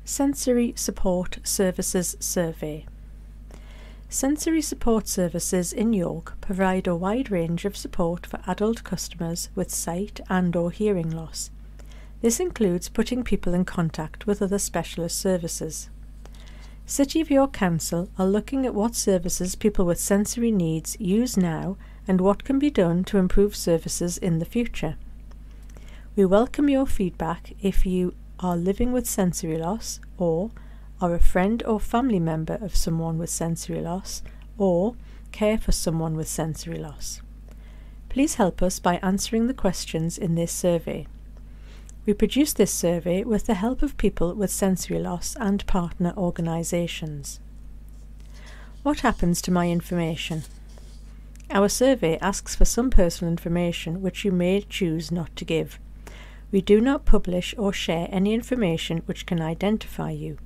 Sensory Support Services Survey. Sensory support services in York provide a wide range of support for adult customers with sight and/or hearing loss. This includes putting people in contact with other specialist services. City of York Council are looking at what services people with sensory needs use now and what can be done to improve services in the future. We welcome your feedback if you are living with sensory loss or are a friend or family member of someone with sensory loss or care for someone with sensory loss. Please help us by answering the questions in this survey. We produced this survey with the help of people with sensory loss and partner organisations. What happens to my information? Our survey asks for some personal information which you may choose not to give. We do not publish or share any information which can identify you.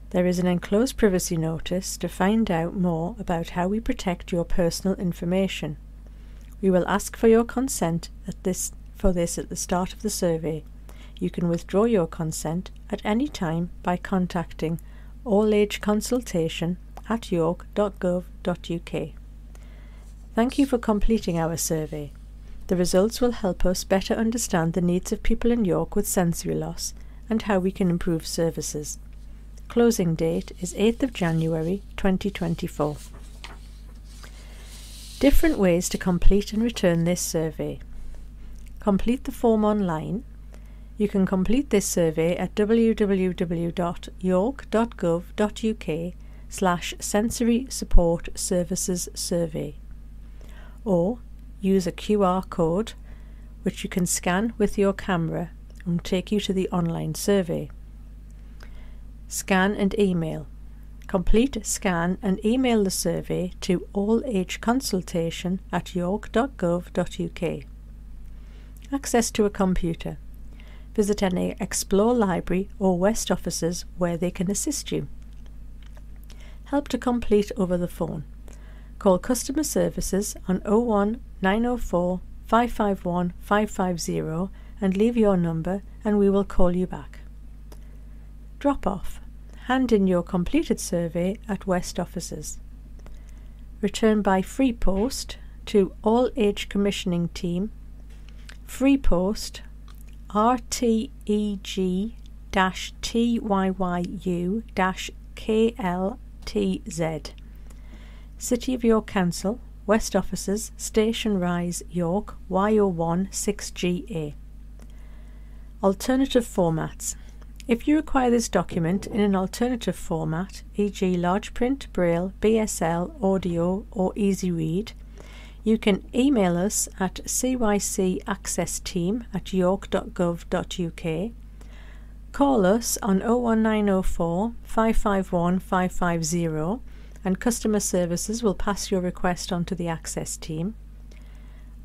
There is an enclosed privacy notice to find out more about how we protect your personal information. We will ask for your consent at the start of the survey. You can withdraw your consent at any time by contacting allageconsultation@york.gov.uk. Thank you for completing our survey. The results will help us better understand the needs of people in York with sensory loss and how we can improve services. Closing date is 8th of January 2024. Different ways to complete and return this survey. Complete the form online. You can complete this survey at www.york.gov.uk/sensory support services survey, or use a QR code which you can scan with your camera and take you to the online survey. Scan and email. Complete, scan and email the survey to allageconsultation@york.gov.uk. Access to a computer. Visit any Explore Library or West offices where they can assist you. Help to complete over the phone. Call customer services on 01 904 551 550 and leave your number and we will call you back. Drop off. Hand in your completed survey at West offices. Return by free post to All Age Commissioning Team, Free Post RTEG-TYYU-KLTZ, City of York Council, West Offices, Station Rise, York, Y01 6GA. Alternative formats. If you require this document in an alternative format, e.g. large print, braille, BSL, audio or easy read, you can email us at cycaccessteam@york.gov.uk, call us on 01904 551 550 and customer services will pass your request on to the Access team,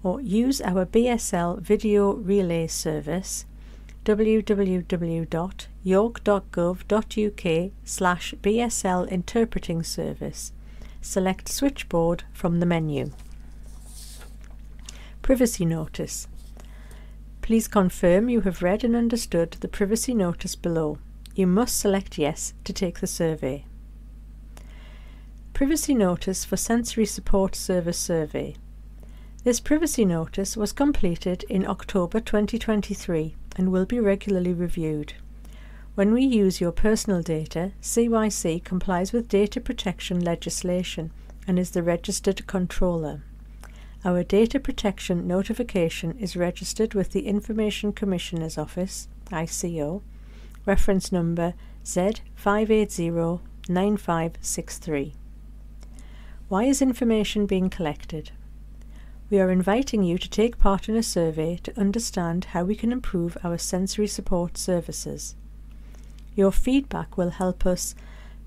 or use our BSL video relay service www.york.gov.uk/BSL interpreting service. Select switchboard from the menu. Privacy notice. Please confirm you have read and understood the privacy notice below. You must select yes to take the survey. Privacy notice for Sensory Support Service Survey. This privacy notice was completed in October 2023 and will be regularly reviewed. When we use your personal data, CYC complies with data protection legislation and is the registered controller. Our data protection notification is registered with the Information Commissioner's Office, ICO, reference number Z5809563. Why is information being collected? We are inviting you to take part in a survey to understand how we can improve our sensory support services. Your feedback will help us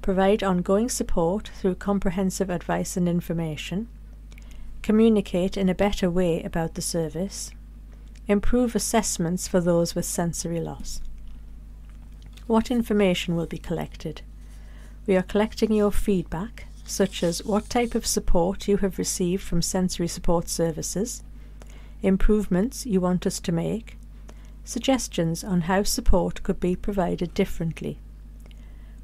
provide ongoing support through comprehensive advice and information, communicate in a better way about the service, improve assessments for those with sensory loss. What information will be collected? We are collecting your feedback, such as what type of support you have received from sensory support services, improvements you want us to make, suggestions on how support could be provided differently.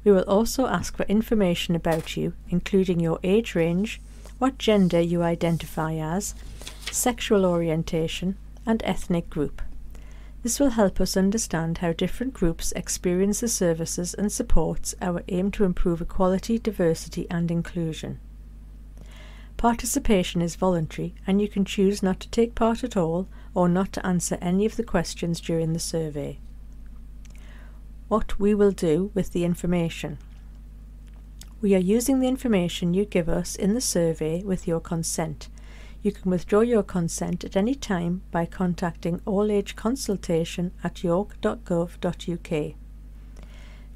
We will also ask for information about you, including your age range, what gender you identify as, sexual orientation, and ethnic group. This will help us understand how different groups experience the services and supports our aim to improve equality, diversity, and inclusion. Participation is voluntary, and you can choose not to take part at all or not to answer any of the questions during the survey. What we will do with the information. We are using the information you give us in the survey with your consent. You can withdraw your consent at any time by contacting allage-consultation@york.gov.uk.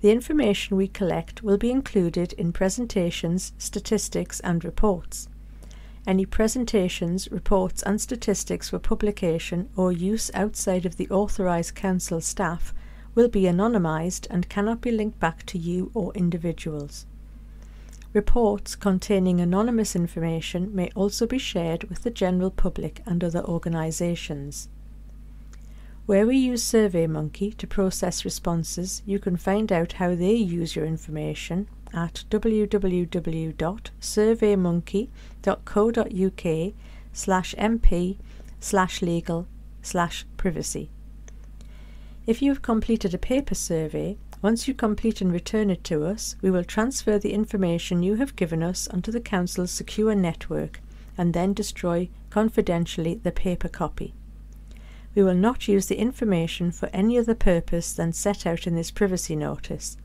The information we collect will be included in presentations, statistics and reports. Any presentations, reports and statistics for publication or use outside of the authorised council staff will be anonymised and cannot be linked back to you or individuals. Reports containing anonymous information may also be shared with the general public and other organisations. Where we use SurveyMonkey to process responses, you can find out how they use your information at www.surveymonkey.co.uk/mp/legal/privacy. If you have completed a paper survey, once you complete and return it to us, we will transfer the information you have given us onto the Council's secure network and then destroy confidentially the paper copy. We will not use the information for any other purpose than set out in this privacy notice,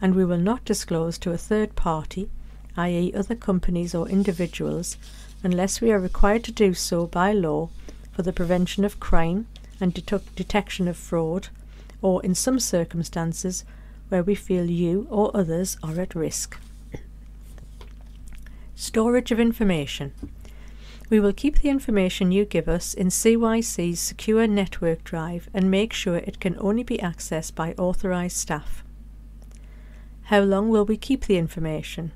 and we will not disclose to a third party, i.e. other companies or individuals, unless we are required to do so by law for the prevention of crime and detection of fraud, or in some circumstances where we feel you or others are at risk. Storage of information. We will keep the information you give us in CYC's secure network drive and make sure it can only be accessed by authorised staff. How long will we keep the information?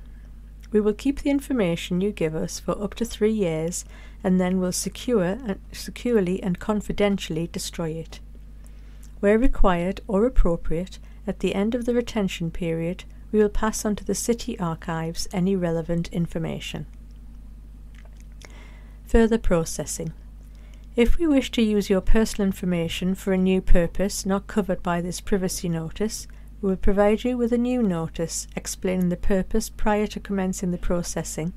We will keep the information you give us for up to 3 years and then will securely and confidentially destroy it. Where required or appropriate, at the end of the retention period, we will pass on to the City Archives any relevant information. Further processing. If we wish to use your personal information for a new purpose not covered by this privacy notice, we will provide you with a new notice explaining the purpose prior to commencing the processing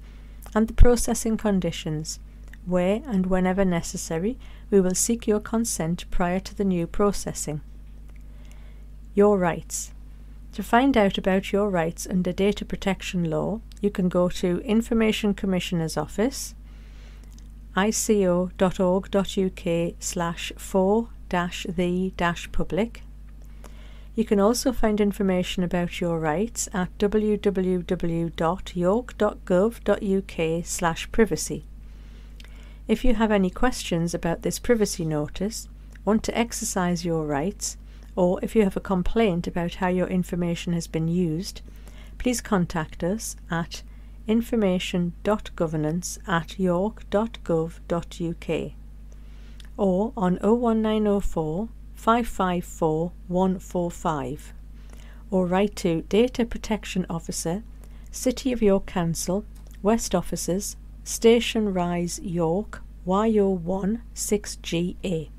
and the processing conditions. Where and whenever necessary, we will seek your consent prior to the new processing. Your rights. To find out about your rights under data protection law, you can go to Information Commissioner's Office, ico.org.uk/for-the-public. You can also find information about your rights at www.york.gov.uk/privacy. If you have any questions about this privacy notice, want to exercise your rights, or if you have a complaint about how your information has been used, please contact us at information.governance@york.gov.uk or on 01904 554 145 or write to Data Protection Officer, City of York Council, West Offices, Station Rise, York, YO1 6GA.